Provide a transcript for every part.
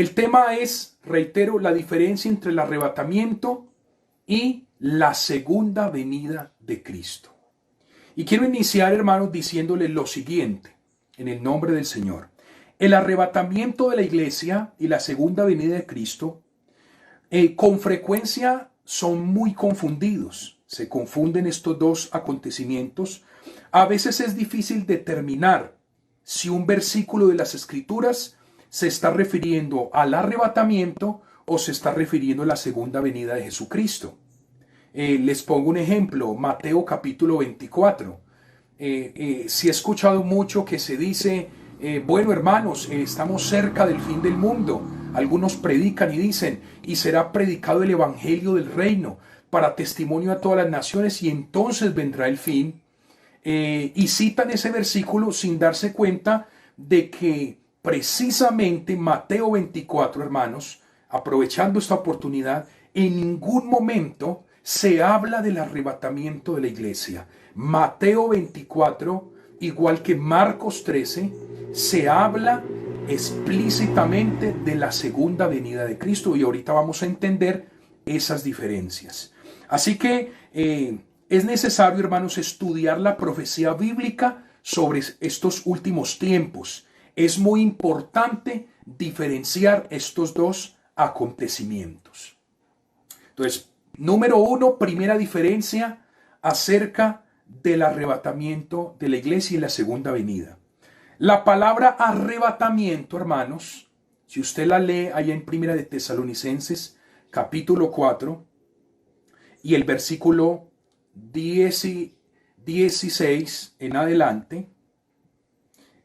El tema es, reitero, la diferencia entre el arrebatamiento y la segunda venida de Cristo. Y quiero iniciar, hermanos, diciéndoles lo siguiente, en el nombre del Señor. El arrebatamiento de la iglesia y la segunda venida de Cristo con frecuencia son muy confundidos. Se confunden estos dos acontecimientos. A veces es difícil determinar si un versículo de las Escrituras se está refiriendo al arrebatamiento o se está refiriendo a la segunda venida de Jesucristo. Les pongo un ejemplo, Mateo capítulo 24. Si he escuchado mucho que se dice, bueno hermanos, estamos cerca del fin del mundo. Algunos predican y dicen, y será predicado el evangelio del reino para testimonio a todas las naciones y entonces vendrá el fin. Y citan ese versículo sin darse cuenta de que precisamente Mateo 24, hermanos, aprovechando esta oportunidad, en ningún momento se habla del arrebatamiento de la iglesia. Mateo 24, igual que Marcos 13, se habla explícitamente de la segunda venida de Cristo y ahorita vamos a entender esas diferencias. Así que es necesario, hermanos, estudiar la profecía bíblica sobre estos últimos tiempos. Es muy importante diferenciar estos dos acontecimientos. Entonces, número uno, primera diferencia acerca del arrebatamiento de la iglesia y la segunda venida. La palabra arrebatamiento, hermanos, si usted la lee allá en Primera de Tesalonicenses, capítulo 4, y el versículo 16 en adelante,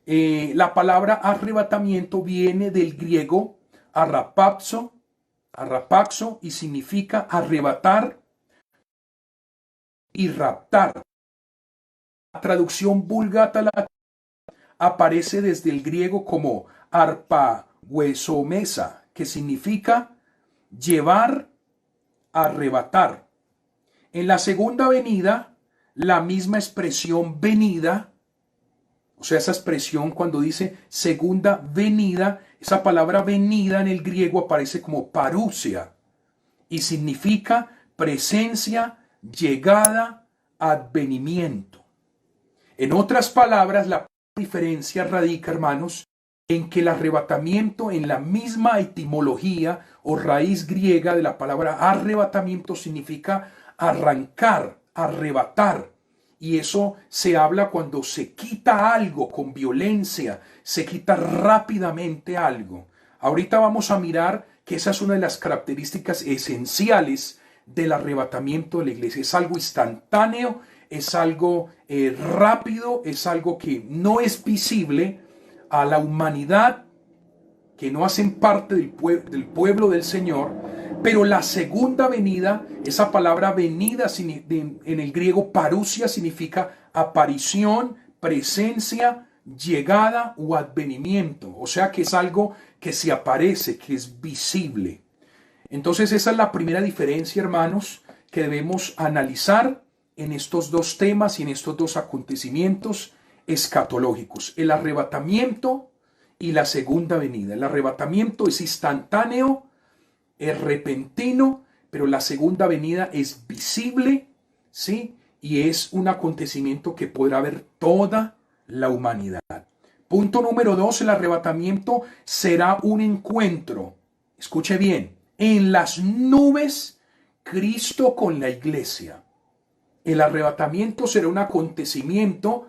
la palabra arrebatamiento viene del griego arrapaxo, y significa arrebatar y raptar. La traducción vulgata aparece desde el griego como arpahuesomesa, que significa llevar, arrebatar. En la segunda venida, la misma expresión venida, o sea, esa expresión cuando dice segunda venida, esa palabra venida en el griego aparece como parousia y significa presencia, llegada, advenimiento. En otras palabras, la diferencia radica, hermanos, en que el arrebatamiento en la misma etimología o raíz griega de la palabra arrebatamiento significa arrancar, arrebatar. Y eso se habla cuando se quita algo con violencia, se quita rápidamente algo. Ahorita vamos a mirar que esa es una de las características esenciales del arrebatamiento de la iglesia. Es algo instantáneo, es algo rápido, es algo que no es visible a la humanidad, que no hacen parte del pueblo del Señor. Pero la segunda venida, esa palabra venida en el griego parousia significa aparición, presencia, llegada o advenimiento. O sea que es algo que se aparece, que es visible. Entonces esa es la primera diferencia, hermanos, que debemos analizar en estos dos temas y en estos dos acontecimientos escatológicos. El arrebatamiento y la segunda venida. El arrebatamiento es instantáneo, es repentino, pero la segunda venida es visible, ¿sí? Y es un acontecimiento que podrá ver toda la humanidad. Punto número 2, el arrebatamiento será un encuentro, escuche bien, en las nubes, Cristo con la iglesia. El arrebatamiento será un acontecimiento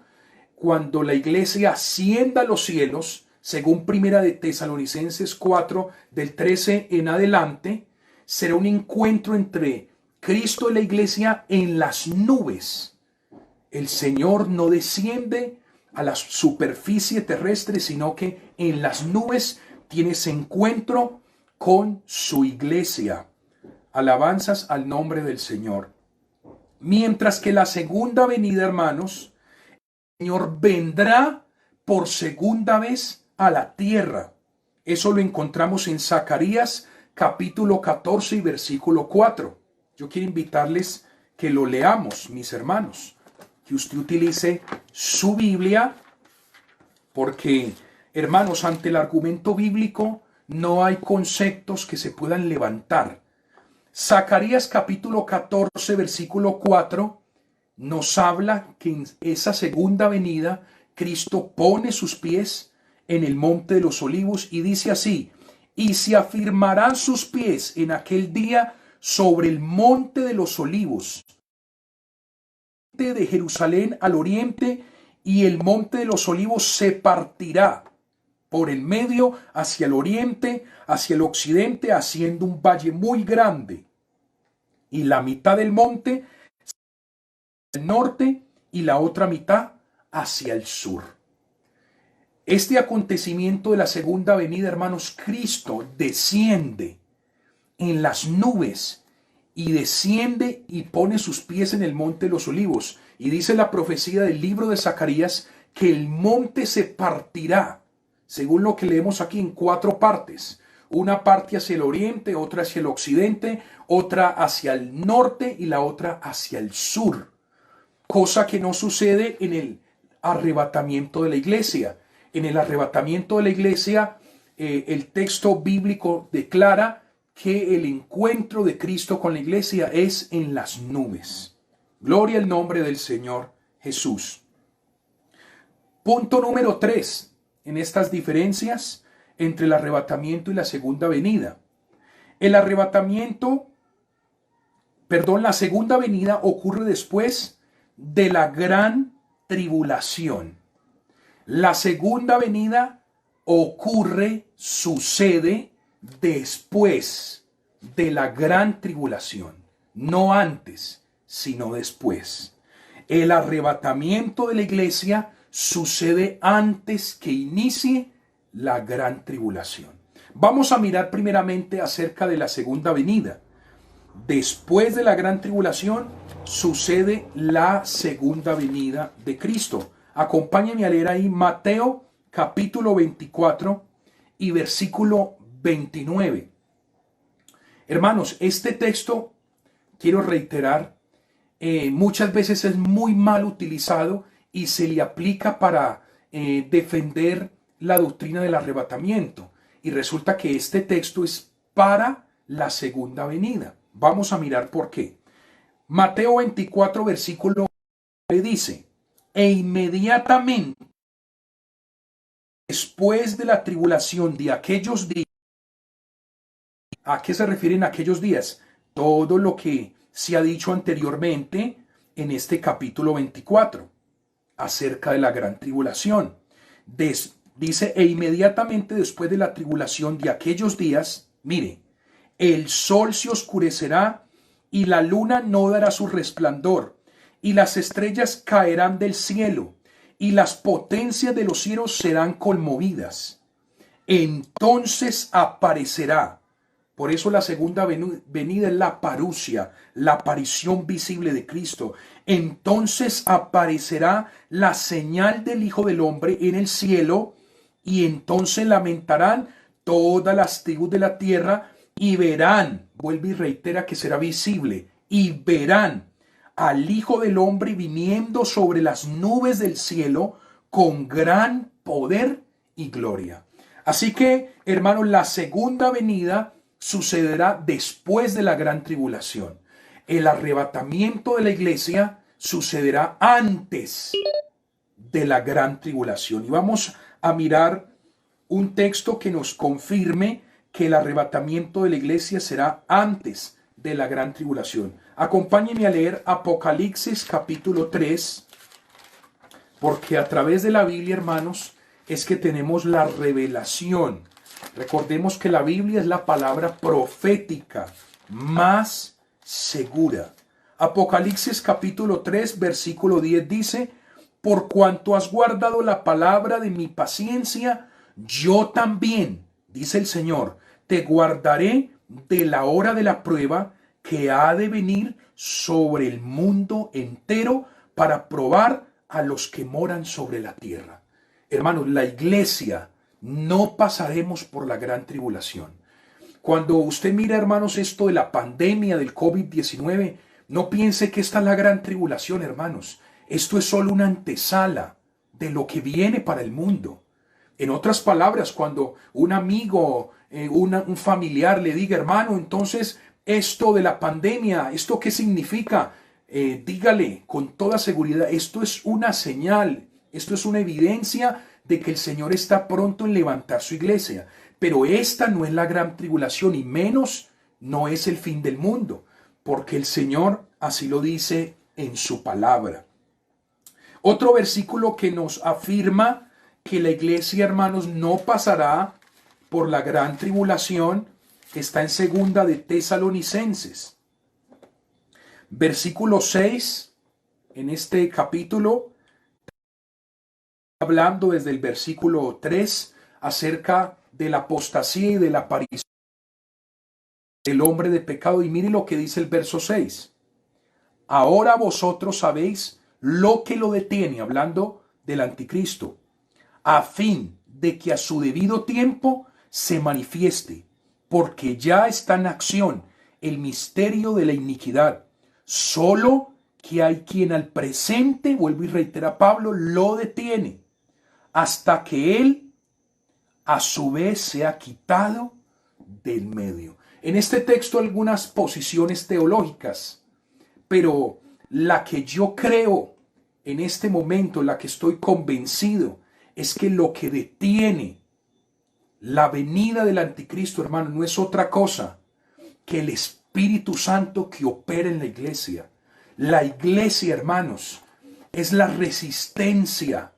cuando la iglesia ascienda a los cielos, según Primera de Tesalonicenses 4, del 13 en adelante, será un encuentro entre Cristo y la iglesia en las nubes. El Señor no desciende a la superficie terrestre, sino que en las nubes tiene ese encuentro con su iglesia. Alabanzas al nombre del Señor. Mientras que la segunda venida, hermanos, el Señor vendrá por segunda vez a la tierra. Eso lo encontramos en Zacarías capítulo 14 y versículo 4. Yo quiero invitarles que lo leamos, mis hermanos, que usted utilice su Biblia, porque, hermanos, ante el argumento bíblico no hay conceptos que se puedan levantar. Zacarías capítulo 14, versículo 4, nos habla que en esa segunda venida Cristo pone sus pies en el monte de los olivos y dice así: y se afirmarán sus pies en aquel día sobre el monte de los olivos, de Jerusalén al oriente, y el monte de los olivos se partirá por el medio hacia el oriente, hacia el occidente, haciendo un valle muy grande. Y la mitad del monte hacia el norte y la otra mitad hacia el sur. Este acontecimiento de la segunda venida, hermanos, Cristo desciende en las nubes y desciende y pone sus pies en el monte de los olivos. Y dice la profecía del libro de Zacarías que el monte se partirá, según lo que leemos aquí, en 4 partes. Una parte hacia el oriente, otra hacia el occidente, otra hacia el norte y la otra hacia el sur. Cosa que no sucede en el arrebatamiento de la iglesia. En el arrebatamiento de la iglesia, el texto bíblico declara que el encuentro de Cristo con la iglesia es en las nubes. Gloria al nombre del Señor Jesús. Punto número 3 en estas diferencias entre el arrebatamiento y la segunda venida. La segunda venida ocurre después de la gran tribulación. La segunda venida sucede después de la gran tribulación, no antes, sino después. El arrebatamiento de la iglesia sucede antes que inicie la gran tribulación. Vamos a mirar primeramente acerca de la segunda venida. Después de la gran tribulación sucede la segunda venida de Cristo. Acompáñenme a leer ahí Mateo capítulo 24 y versículo 29. Hermanos, este texto, quiero reiterar, muchas veces es muy mal utilizado y se le aplica para defender la doctrina del arrebatamiento. Y resulta que este texto es para la segunda venida. Vamos a mirar por qué. Mateo 24, versículo 9 dice: e inmediatamente después de la tribulación de aquellos días. ¿A qué se refieren aquellos días? Todo lo que se ha dicho anteriormente en este capítulo 24 acerca de la gran tribulación. Dice, e inmediatamente después de la tribulación de aquellos días, mire, el sol se oscurecerá y la luna no dará su resplandor, y las estrellas caerán del cielo, y las potencias de los cielos serán conmovidas. Entonces aparecerá. Por eso la segunda venida es la parusia, la aparición visible de Cristo. Entonces aparecerá la señal del Hijo del Hombre en el cielo, y entonces lamentarán todas las tribus de la tierra y verán, vuelve y reitera que será visible, y verán al Hijo del Hombre viniendo sobre las nubes del cielo con gran poder y gloria. Así que, hermanos, la segunda venida sucederá después de la gran tribulación. El arrebatamiento de la iglesia sucederá antes de la gran tribulación. Y vamos a mirar un texto que nos confirme que el arrebatamiento de la iglesia será antes de la gran tribulación. Acompáñenme a leer Apocalipsis capítulo 3, porque a través de la Biblia, hermanos, es que tenemos la revelación. Recordemos que la Biblia es la palabra profética más segura. Apocalipsis capítulo 3, versículo 10 dice: por cuanto has guardado la palabra de mi paciencia, yo también, dice el Señor, te guardaré de la hora de la prueba que ha de venir sobre el mundo entero para probar a los que moran sobre la tierra. Hermanos, la iglesia no pasaremos por la gran tribulación. Cuando usted mira, hermanos, esto de la pandemia del COVID-19, no piense que esta es la gran tribulación, hermanos. Esto es solo una antesala de lo que viene para el mundo. En otras palabras, cuando un amigo, un familiar le diga, hermano, entonces esto de la pandemia, ¿esto qué significa? Dígale con toda seguridad, esto es una señal, esto es una evidencia de que el Señor está pronto en levantar su iglesia. Pero esta no es la gran tribulación y menos no es el fin del mundo, porque el Señor así lo dice en su palabra. Otro versículo que nos afirma que la iglesia, hermanos, no pasará por la gran tribulación está en segunda de Tesalonicenses. Versículo 6, en este capítulo, hablando desde el versículo 3 acerca de la apostasía y de la aparición del hombre de pecado. Y mire lo que dice el verso 6. Ahora vosotros sabéis lo que lo detiene, hablando del anticristo, a fin de que a su debido tiempo se manifieste, porque ya está en acción el misterio de la iniquidad, solo que hay quien al presente, vuelvo y reitera Pablo, lo detiene, hasta que él a su vez sea quitado del medio. En este texto algunas posiciones teológicas, pero la que yo creo en este momento, la que estoy convencido, es que lo que detiene la venida del anticristo, hermano, no es otra cosa que el Espíritu Santo que opera en la iglesia. La iglesia, hermanos, es la resistencia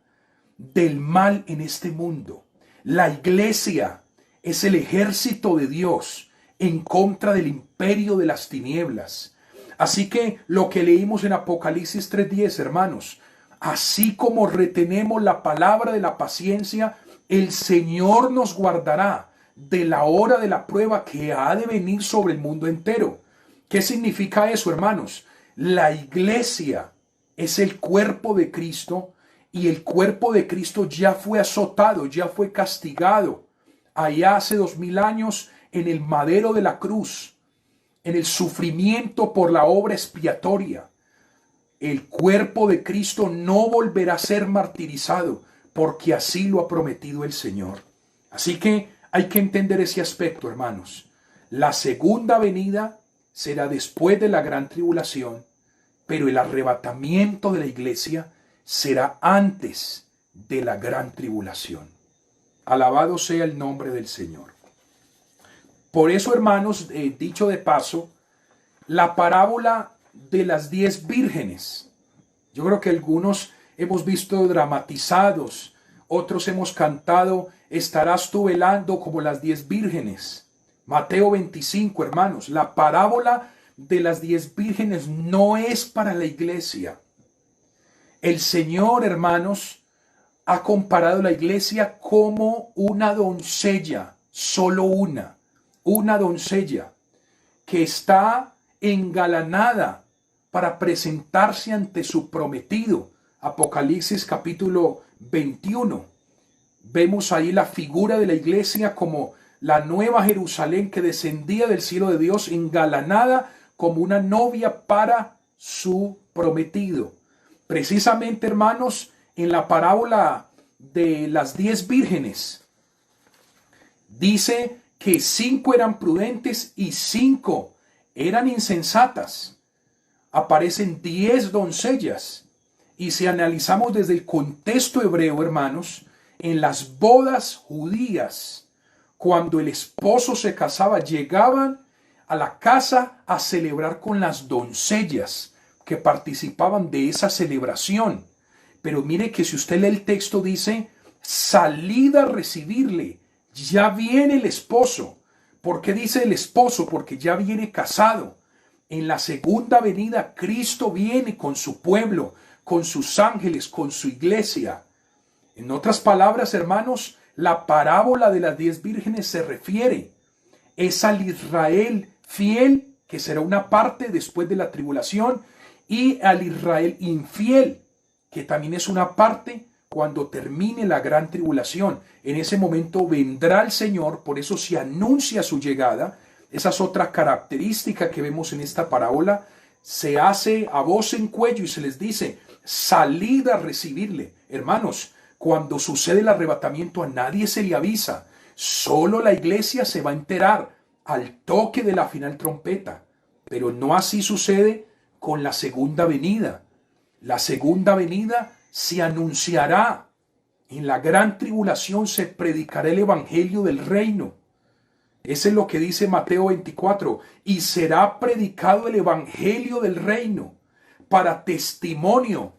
del mal en este mundo. La iglesia es el ejército de Dios en contra del imperio de las tinieblas. Así que lo que leímos en Apocalipsis 3:10, hermanos, así como retenemos la palabra de la paciencia, el Señor nos guardará de la hora de la prueba que ha de venir sobre el mundo entero. ¿Qué significa eso, hermanos? La iglesia es el cuerpo de Cristo y el cuerpo de Cristo ya fue azotado, ya fue castigado allá hace 2000 años en el madero de la cruz, en el sufrimiento por la obra expiatoria. El cuerpo de Cristo no volverá a ser martirizado, porque así lo ha prometido el Señor. Así que hay que entender ese aspecto, hermanos. La segunda venida será después de la gran tribulación, pero el arrebatamiento de la iglesia será antes de la gran tribulación. Alabado sea el nombre del Señor. Por eso, hermanos, dicho de paso, la parábola de las 10 vírgenes. Yo creo que algunos hemos visto dramatizados, otros hemos cantado, estarás tú velando como las 10 vírgenes. Mateo 25, hermanos, la parábola de las 10 vírgenes no es para la iglesia. El Señor, hermanos, ha comparado la iglesia como una doncella, solo una doncella que está engalanada para presentarse ante su prometido. Apocalipsis capítulo 21. Vemos ahí la figura de la iglesia como la nueva Jerusalén que descendía del cielo de Dios, engalanada como una novia para su prometido. Precisamente, hermanos, en la parábola de las 10 vírgenes, dice que 5 eran prudentes y 5 eran insensatas. Aparecen 10 doncellas. Y si analizamos desde el contexto hebreo, hermanos, en las bodas judías, cuando el esposo se casaba, llegaban a la casa a celebrar con las doncellas que participaban de esa celebración. Pero mire que si usted lee el texto dice, salid a recibirle, ya viene el esposo. ¿Por qué dice el esposo? Porque ya viene casado. En la segunda venida, Cristo viene con su pueblo, con sus ángeles, con su iglesia. En otras palabras, hermanos, la parábola de las 10 vírgenes se refiere es al Israel fiel, que será una parte después de la tribulación, y al Israel infiel, que también es una parte cuando termine la gran tribulación. En ese momento vendrá el Señor, por eso se anuncia su llegada. Esa es otra característica que vemos en esta parábola. Se hace a voz en cuello y se les dice, salid a recibirle. Hermanos, Cuando sucede el arrebatamiento a nadie se le avisa. Solo la iglesia se va a enterar al toque de la final trompeta. Pero no así sucede con la segunda venida. La segunda venida se anunciará. En la gran tribulación se predicará el evangelio del reino. Eso es lo que dice Mateo 24. Y será predicado el evangelio del reino para testimonio.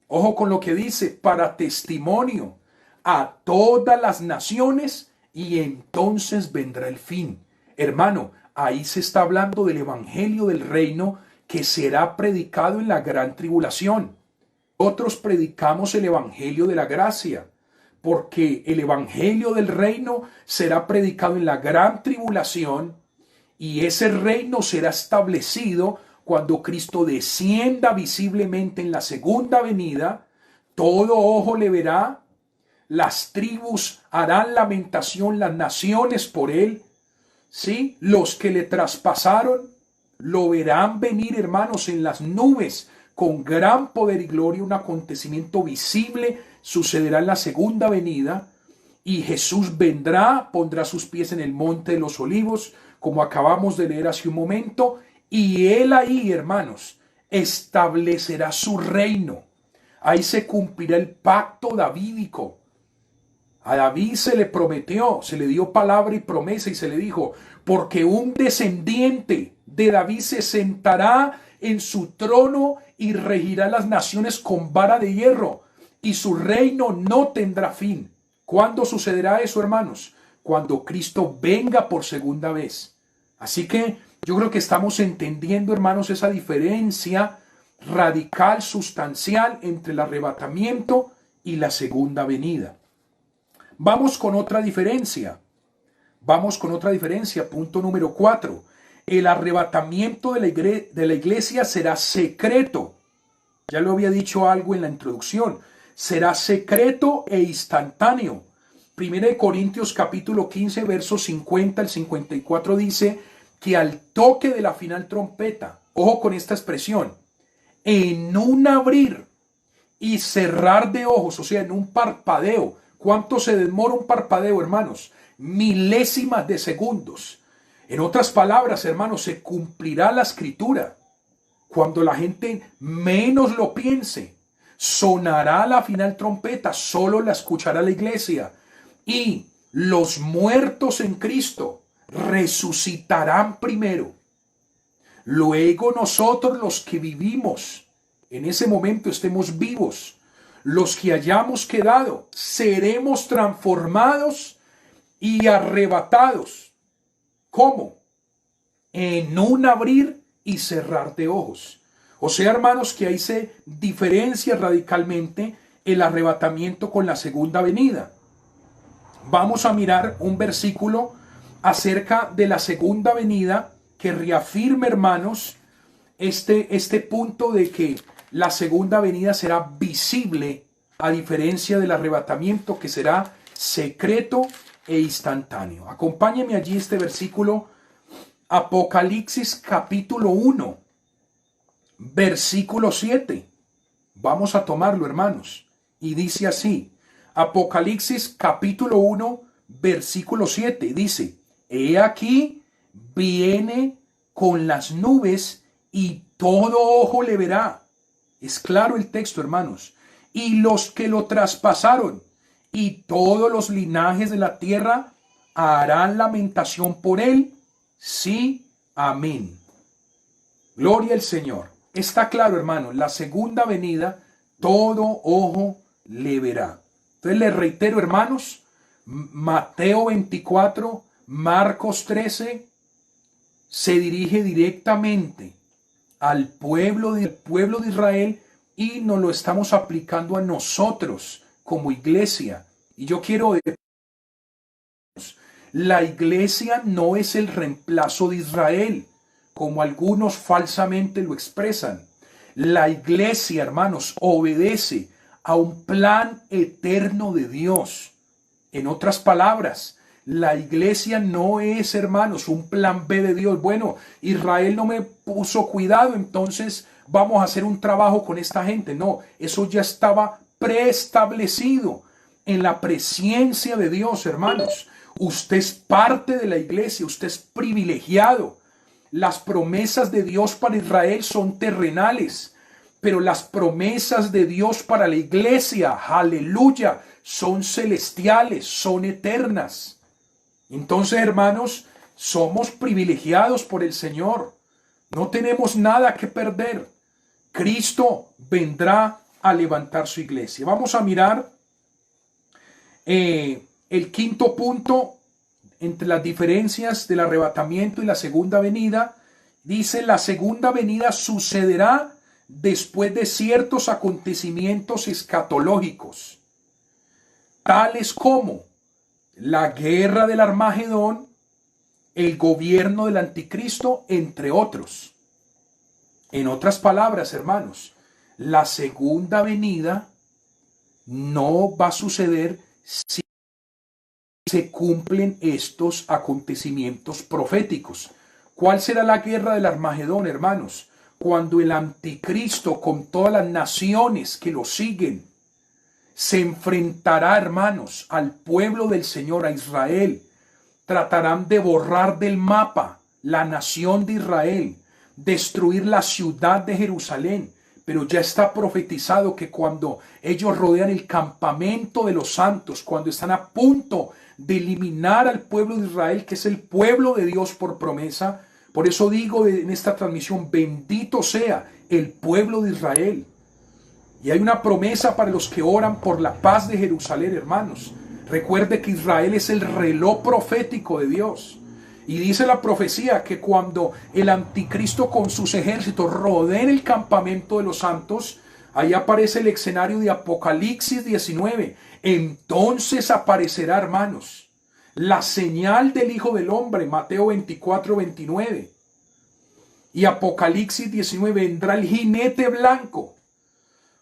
Ojo con lo que dice, para testimonio a todas las naciones, y entonces vendrá el fin. Hermano, ahí se está hablando del evangelio del reino que será predicado en la gran tribulación. Otros predicamos el evangelio de la gracia, porque el evangelio del reino será predicado en la gran tribulación, y ese reino será establecido cuando Cristo descienda visiblemente en la segunda venida. Todo ojo le verá, las tribus harán lamentación, las naciones por él. ¿Sí? Los que le traspasaron lo verán venir, hermanos, en las nubes con gran poder y gloria. Un acontecimiento visible sucederá en la segunda venida, y Jesús vendrá, pondrá sus pies en el monte de los olivos, como acabamos de leer hace un momento, y él ahí, hermanos, establecerá su reino. Ahí se cumplirá el pacto davídico. A David se le prometió, se le dio palabra y promesa, y se le dijo, porque un descendiente de David se sentará en su trono y regirá las naciones con vara de hierro, y su reino no tendrá fin. ¿Cuándo sucederá eso, hermanos? Cuando Cristo venga por segunda vez. Así que yo creo que estamos entendiendo, hermanos, esa diferencia radical, sustancial entre el arrebatamiento y la segunda venida. Vamos con otra diferencia. Punto número 4. El arrebatamiento de la iglesia será secreto. Ya lo había dicho algo en la introducción. Será secreto e instantáneo. 1 Corintios capítulo 15, versos 50 al 54 dice que al toque de la final trompeta, ojo con esta expresión, en un abrir y cerrar de ojos, o sea, en un parpadeo. ¿Cuánto se demora un parpadeo, hermanos? Milésimas de segundos. En otras palabras, hermanos, se cumplirá la escritura. Cuando la gente menos lo piense, sonará la final trompeta, solo la escuchará la iglesia. Y los muertos en Cristo resucitarán primero. Luego nosotros, los que vivimos, en ese momento estemos vivos, los que hayamos quedado, seremos transformados y arrebatados. ¿Cómo? En un abrir y cerrar de ojos. O sea, hermanos, que ahí se diferencia radicalmente el arrebatamiento con la segunda venida. Vamos a mirar un versículo acerca de la segunda venida que reafirma, hermanos, este punto de que la segunda venida será visible, a diferencia del arrebatamiento, que será secreto e instantáneo. Acompáñeme allí este versículo, Apocalipsis capítulo 1, versículo 7. Vamos a tomarlo, hermanos. Y dice así, Apocalipsis capítulo 1, versículo 7. Dice, he aquí, viene con las nubes y todo ojo le verá. Es claro el texto, hermanos. Y los que lo traspasaron y todos los linajes de la tierra harán lamentación por él. Sí, amén. Gloria al Señor. Está claro, hermano, la segunda venida, todo ojo le verá. Entonces les reitero, hermanos, Mateo 24, Marcos 13, se dirige directamente al pueblo de Israel, y nos lo estamos aplicando a nosotros como iglesia. Y yo quiero decir, la iglesia no es el reemplazo de Israel, como algunos falsamente lo expresan. La iglesia, hermanos, obedece a un plan eterno de Dios. En otras palabras, la iglesia no es, hermanos, un plan B de Dios. Bueno, Israel no me puso cuidado, entonces vamos a hacer un trabajo con esta gente. No, eso ya estaba preestablecido. en la presencia de Dios, hermanos. Usted es parte de la iglesia, usted es privilegiado. Las promesas de Dios para Israel son terrenales, pero las promesas de Dios para la iglesia, aleluya, son celestiales, son eternas. Entonces, hermanos, somos privilegiados por el Señor. No tenemos nada que perder. Cristo vendrá a levantar su iglesia. Vamos a mirar el quinto punto entre las diferencias del arrebatamiento y la segunda venida. Dice: la segunda venida sucederá después de ciertos acontecimientos escatológicos, tales como la guerra del Armagedón, el gobierno del anticristo, entre otros. En otras palabras, hermanos, la segunda venida no va a suceder si se cumplen estos acontecimientos proféticos. ¿Cuál será la guerra del Armagedón, hermanos? Cuando el anticristo, con todas las naciones que lo siguen, se enfrentará, hermanos, al pueblo del Señor, a Israel. Tratarán de borrar del mapa la nación de Israel, destruir la ciudad de Jerusalén. Pero ya está profetizado que cuando ellos rodean el campamento de los santos, cuando están a punto de eliminar al pueblo de Israel, que es el pueblo de Dios por promesa, por eso digo en esta transmisión: bendito sea el pueblo de Israel. Y hay una promesa para los que oran por la paz de Jerusalén, hermanos. Recuerde que Israel es el reloj profético de Dios. Y dice la profecía que cuando el anticristo con sus ejércitos rodeen el campamento de los santos, ahí aparece el escenario de Apocalipsis 19. Entonces aparecerá, hermanos, la señal del Hijo del Hombre, Mateo 24, 29. Y Apocalipsis 19, vendrá el jinete blanco,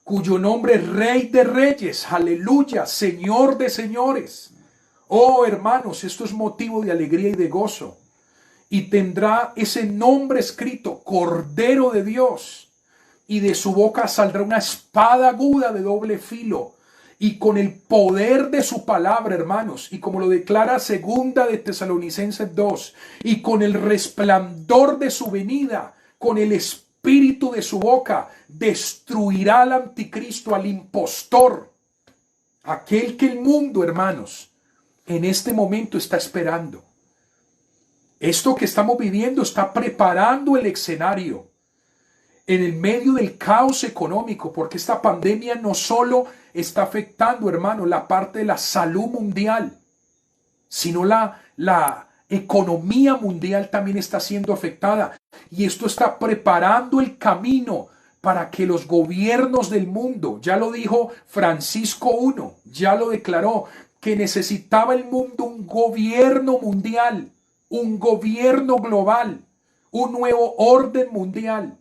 cuyo nombre es Rey de Reyes, aleluya, Señor de Señores. Oh, hermanos, esto es motivo de alegría y de gozo. Y tendrá ese nombre escrito: Cordero de Dios. Y de su boca saldrá una espada aguda de doble filo. Y con el poder de su palabra, hermanos, y como lo declara segunda de Tesalonicenses 2, y con el resplandor de su venida, con el espíritu de su boca, destruirá al anticristo, al impostor, aquel que el mundo, hermanos, en este momento está esperando. Esto que estamos viviendo está preparando el escenario en el medio del caos económico, porque esta pandemia no solo está afectando, hermano, la parte de la salud mundial, sino la economía mundial también está siendo afectada. Y esto está preparando el camino para que los gobiernos del mundo, ya lo dijo Francisco I, ya lo declaró, que necesitaba el mundo un gobierno mundial, un gobierno global, un nuevo orden mundial.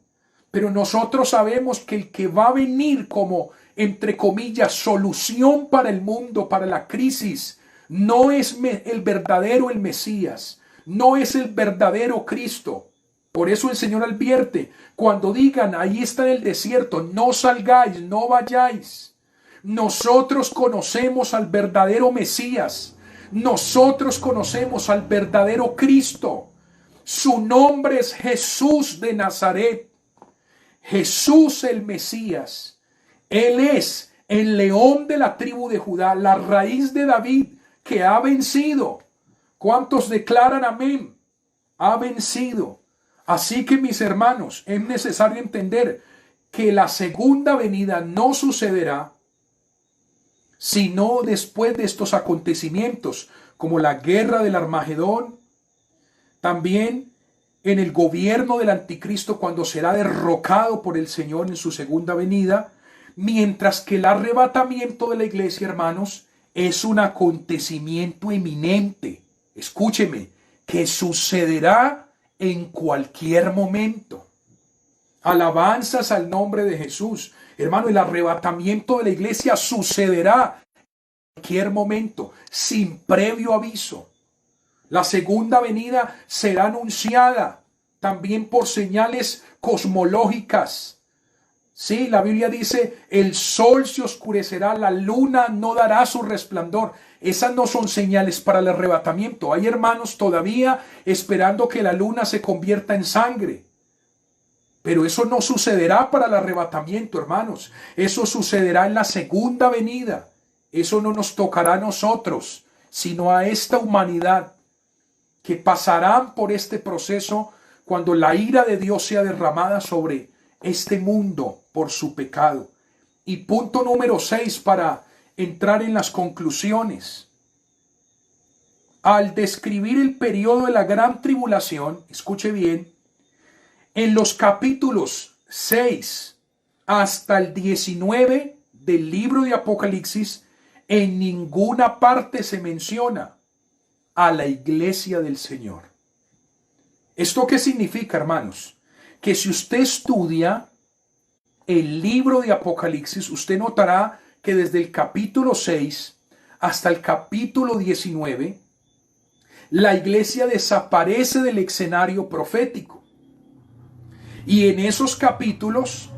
Pero nosotros sabemos que el que va a venir como, entre comillas, solución para el mundo, para la crisis, no es el verdadero el Mesías, no es el verdadero Cristo. Por eso el Señor advierte: cuando digan, ahí está en el desierto, no salgáis, no vayáis. Nosotros conocemos al verdadero Mesías, nosotros conocemos al verdadero Cristo. Su nombre es Jesús de Nazaret. Jesús el Mesías. Él es el león de la tribu de Judá, la raíz de David, que ha vencido. ¿Cuántos declaran amén? Ha vencido. Así que, mis hermanos, es necesario entender que la segunda venida no sucederá sino después de estos acontecimientos, como la guerra del Armagedón, también en el gobierno del anticristo, cuando será derrocado por el Señor en su segunda venida, mientras que el arrebatamiento de la iglesia, hermanos, es un acontecimiento eminente. Escúcheme, que sucederá en cualquier momento. Alabanzas al nombre de Jesús. Hermano, el arrebatamiento de la iglesia sucederá en cualquier momento, sin previo aviso. La segunda venida será anunciada también por señales cosmológicas. Sí, la Biblia dice, el sol se oscurecerá, la luna no dará su resplandor. Esas no son señales para el arrebatamiento. Hay hermanos todavía esperando que la luna se convierta en sangre. Pero eso no sucederá para el arrebatamiento, hermanos. Eso sucederá en la segunda venida. Eso no nos tocará a nosotros, sino a esta humanidad que pasarán por este proceso cuando la ira de Dios sea derramada sobre este mundo por su pecado. Y punto número 6 para entrar en las conclusiones. Al describir el periodo de la gran tribulación, escuche bien, en los capítulos 6 hasta el 19 del libro de Apocalipsis, en ninguna parte se menciona a la iglesia del Señor. ¿Esto qué significa, hermanos? Que si usted estudia el libro de Apocalipsis, usted notará que desde el capítulo 6 hasta el capítulo 19, la iglesia desaparece del escenario profético. Y en esos capítulos,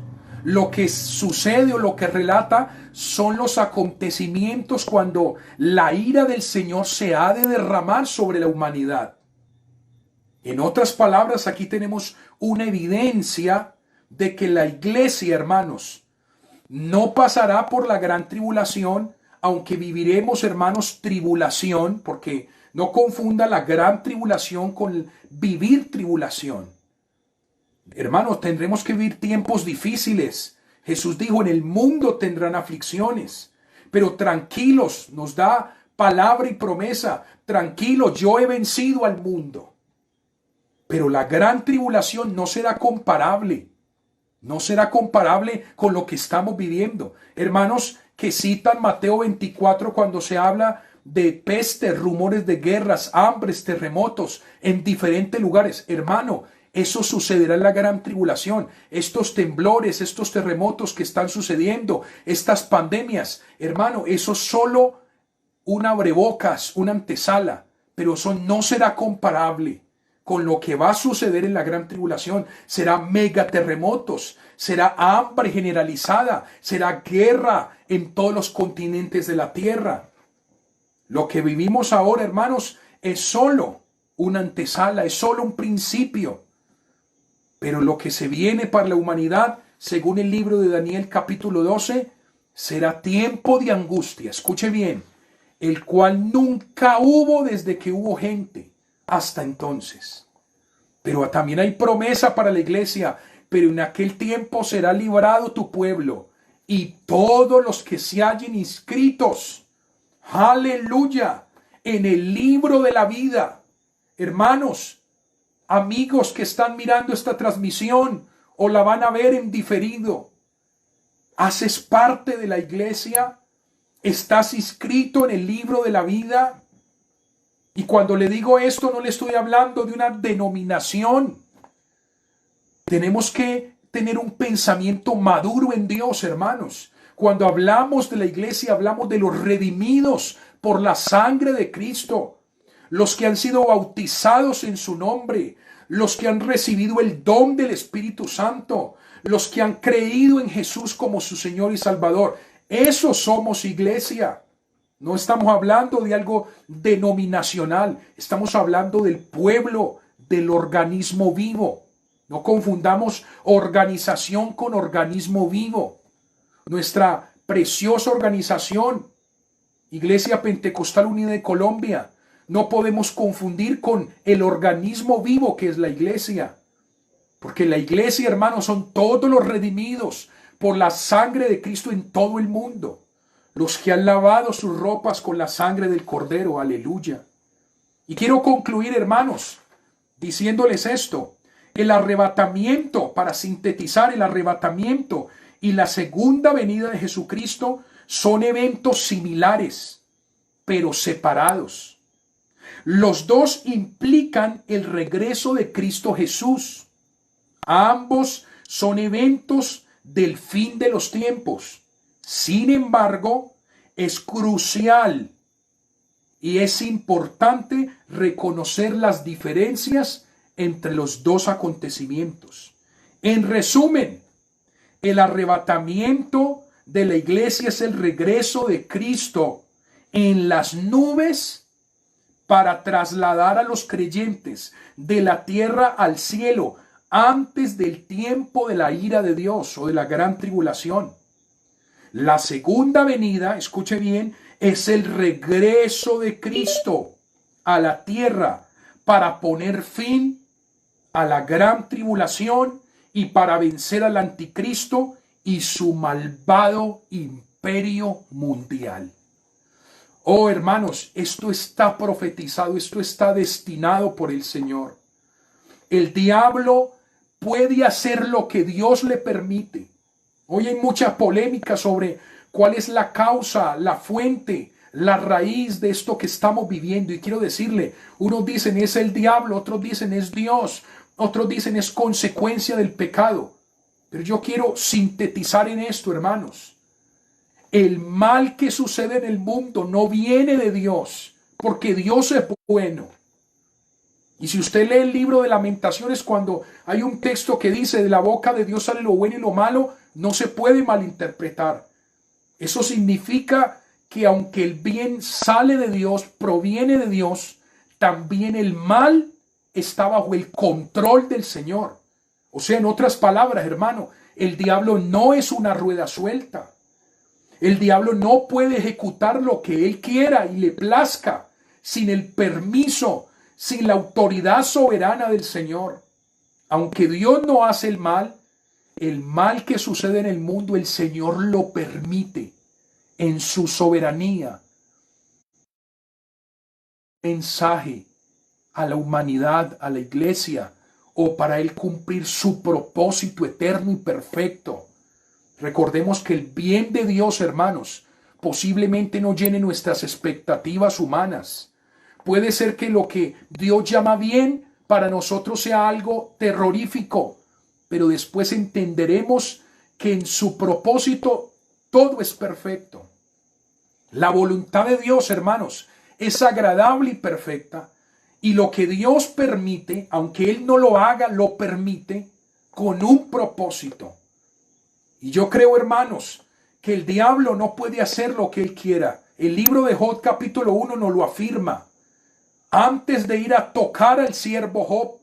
lo que sucede o lo que relata son los acontecimientos cuando la ira del Señor se ha de derramar sobre la humanidad. En otras palabras, aquí tenemos una evidencia de que la iglesia, hermanos, no pasará por la gran tribulación, aunque viviremos, hermanos, tribulación, porque no confunda la gran tribulación con vivir tribulación. Hermanos, tendremos que vivir tiempos difíciles. Jesús dijo, en el mundo tendrán aflicciones, pero tranquilos, nos da palabra y promesa, tranquilos, yo he vencido al mundo. Pero la gran tribulación no será comparable. No será comparable con lo que estamos viviendo. Hermanos que citan Mateo 24 cuando se habla de peste, rumores de guerras, hambres, terremotos en diferentes lugares. Hermano, eso sucederá en la gran tribulación. Estos temblores, estos terremotos que están sucediendo, estas pandemias, hermano, eso es solo un abrebocas, una antesala, pero eso no será comparable con lo que va a suceder en la gran tribulación. Será megaterremotos, será hambre generalizada, será guerra en todos los continentes de la tierra. Lo que vivimos ahora, hermanos, es solo una antesala, es solo un principio. Pero lo que se viene para la humanidad, según el libro de Daniel capítulo 12, será tiempo de angustia. Escuche bien, el cual nunca hubo desde que hubo gente hasta entonces. Pero también hay promesa para la iglesia. Pero en aquel tiempo será librado tu pueblo y todos los que se hallen inscritos, aleluya, en el libro de la vida. Hermanos, amigos que están mirando esta transmisión o la van a ver en diferido, ¿haces parte de la iglesia? ¿Estás inscrito en el libro de la vida? Y cuando le digo esto, no le estoy hablando de una denominación. Tenemos que tener un pensamiento maduro en Dios, hermanos. Cuando hablamos de la iglesia, hablamos de los redimidos por la sangre de Cristo, los que han sido bautizados en su nombre, los que han recibido el don del Espíritu Santo, los que han creído en Jesús como su Señor y Salvador. Esos somos iglesia. No estamos hablando de algo denominacional, estamos hablando del pueblo, del organismo vivo. No confundamos organización con organismo vivo. Nuestra preciosa organización, Iglesia Pentecostal Unida de Colombia, no podemos confundir con el organismo vivo que es la iglesia. Porque la iglesia, hermanos, son todos los redimidos por la sangre de Cristo en todo el mundo. Los que han lavado sus ropas con la sangre del Cordero, aleluya. Y quiero concluir, hermanos, diciéndoles esto. El arrebatamiento, para sintetizar, el arrebatamiento y la segunda venida de Jesucristo son eventos similares, pero separados. Los dos implican el regreso de Cristo Jesús. Ambos son eventos del fin de los tiempos. Sin embargo, es crucial y es importante reconocer las diferencias entre los dos acontecimientos. En resumen, El arrebatamiento de la iglesia es el regreso de Cristo en las nubes para trasladar a los creyentes de la tierra al cielo antes del tiempo de la ira de Dios o de la gran tribulación. La segunda venida, escuche bien, es el regreso de Cristo a la tierra para poner fin a la gran tribulación y para vencer al anticristo y su malvado imperio mundial. Oh hermanos, esto está profetizado, esto está destinado por el Señor. El diablo puede hacer lo que Dios le permite. Hoy hay mucha polémica sobre cuál es la causa, la fuente, la raíz de esto que estamos viviendo. Y quiero decirle, unos dicen es el diablo, otros dicen es Dios, otros dicen es consecuencia del pecado. Pero yo quiero sintetizar en esto, hermanos. El mal que sucede en el mundo no viene de Dios, porque Dios es bueno. Y si usted lee el libro de Lamentaciones, cuando hay un texto que dice de la boca de Dios sale lo bueno y lo malo, no se puede malinterpretar. Eso significa que aunque el bien sale de Dios, proviene de Dios, también el mal está bajo el control del Señor. O sea, en otras palabras, hermano, el diablo no es una rueda suelta. El diablo no puede ejecutar lo que él quiera y le plazca sin el permiso, sin la autoridad soberana del Señor. Aunque Dios no hace el mal que sucede en el mundo, el Señor lo permite en su soberanía. Mensaje a la humanidad, a la iglesia, o para él cumplir su propósito eterno y perfecto. Recordemos que el bien de Dios, hermanos, posiblemente no llene nuestras expectativas humanas. Puede ser que lo que Dios llama bien para nosotros sea algo terrorífico, pero después entenderemos que en su propósito todo es perfecto. La voluntad de Dios, hermanos, es agradable y perfecta, y lo que Dios permite, aunque Él no lo haga, lo permite con un propósito. Y yo creo, hermanos, que el diablo no puede hacer lo que él quiera. El libro de Job capítulo 1 nos lo afirma. Antes de ir a tocar al siervo Job,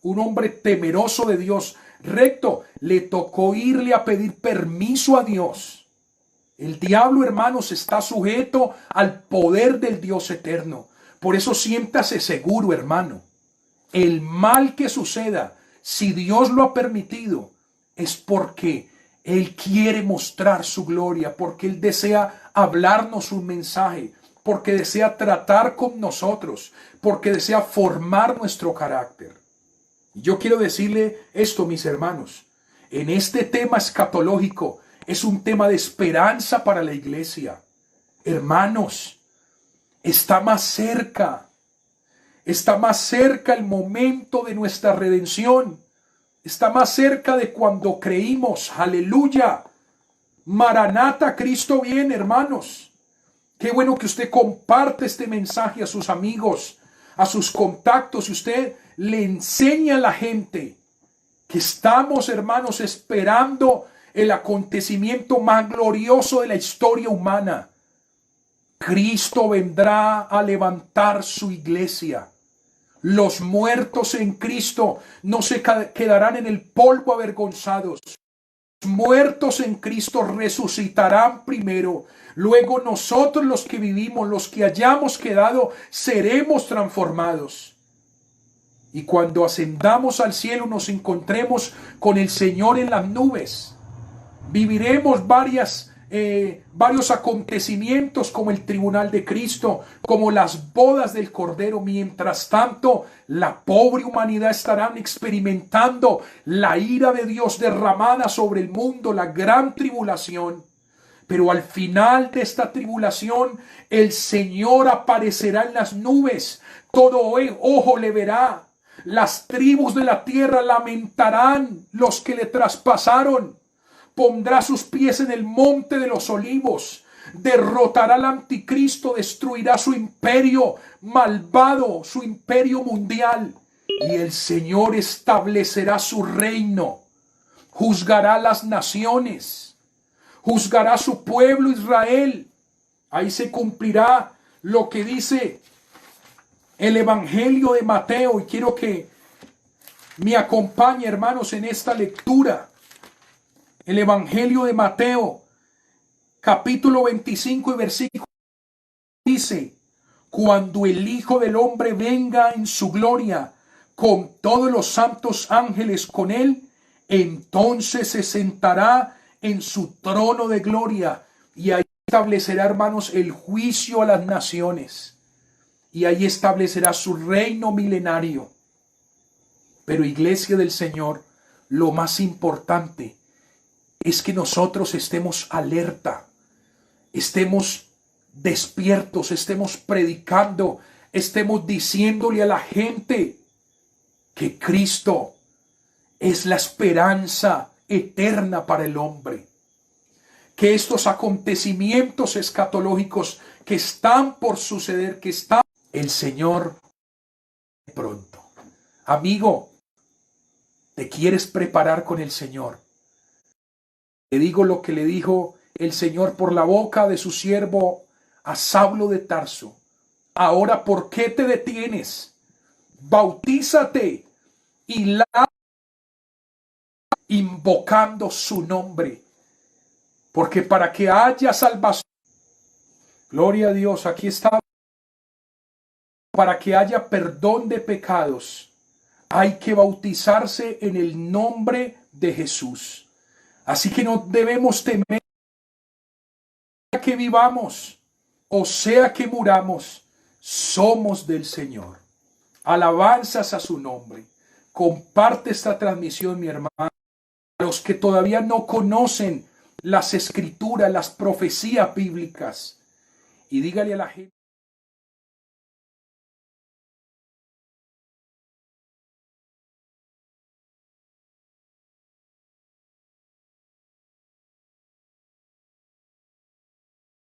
un hombre temeroso de Dios, recto, le tocó irle a pedir permiso a Dios. El diablo, hermanos, está sujeto al poder del Dios eterno. Por eso siéntase seguro, hermano. El mal que suceda, si Dios lo ha permitido, es porque Él quiere mostrar su gloria, porque Él desea hablarnos un mensaje, porque desea tratar con nosotros, porque desea formar nuestro carácter. Y yo quiero decirle esto, mis hermanos, en este tema escatológico es un tema de esperanza para la iglesia. Hermanos, está más cerca el momento de nuestra redención. Está más cerca de cuando creímos. Aleluya. Maranata, Cristo viene, hermanos. Qué bueno que usted comparte este mensaje a sus amigos, a sus contactos. Y usted le enseña a la gente que estamos, hermanos, esperando el acontecimiento más glorioso de la historia humana. Cristo vendrá a levantar su iglesia. Los muertos en Cristo no se quedarán en el polvo avergonzados. Los muertos en Cristo resucitarán primero. Luego nosotros, los que vivimos, los que hayamos quedado, seremos transformados. Y cuando ascendamos al cielo nos encontremos con el Señor en las nubes. Viviremos varios acontecimientos como el tribunal de Cristo, como las bodas del Cordero. Mientras tanto, la pobre humanidad estarán experimentando la ira de Dios derramada sobre el mundo, la gran tribulación. Pero al final de esta tribulación, el Señor aparecerá en las nubes. Todo ojo le verá. Las tribus de la tierra lamentarán los que le traspasaron. Pondrá sus pies en el monte de los olivos. Derrotará al anticristo, destruirá su imperio malvado, su imperio mundial. Y el Señor establecerá su reino juzgará las naciones, juzgará a su pueblo Israel. Ahí se cumplirá lo que dice el Evangelio de Mateo, y quiero que me acompañe, hermanos, en esta lectura. El Evangelio de Mateo, capítulo 25 y versículo dice: cuando el Hijo del Hombre venga en su gloria, con todos los santos ángeles con él, entonces se sentará en su trono de gloria, y ahí establecerá, hermanos, el juicio a las naciones, y ahí establecerá su reino milenario. Pero, iglesia del Señor, lo más importante es que nosotros estemos alerta, estemos despiertos, estemos predicando, estemos diciéndole a la gente que Cristo es la esperanza eterna para el hombre, que estos acontecimientos escatológicos que están por suceder, que está el Señor pronto. Amigo, ¿te quieres preparar con el Señor? Te digo lo que le dijo el Señor por la boca de su siervo a Saulo de Tarso. Ahora, ¿por qué te detienes? Bautízate y la invocando su nombre, porque para que haya salvación, gloria a Dios, aquí está, para que haya perdón de pecados, hay que bautizarse en el nombre de Jesús. Así que no debemos temer, que vivamos o sea que muramos, somos del Señor. Alabanzas a su nombre. Comparte esta transmisión, mi hermano. A los que todavía no conocen las escrituras, las profecías bíblicas, y dígale a la gente.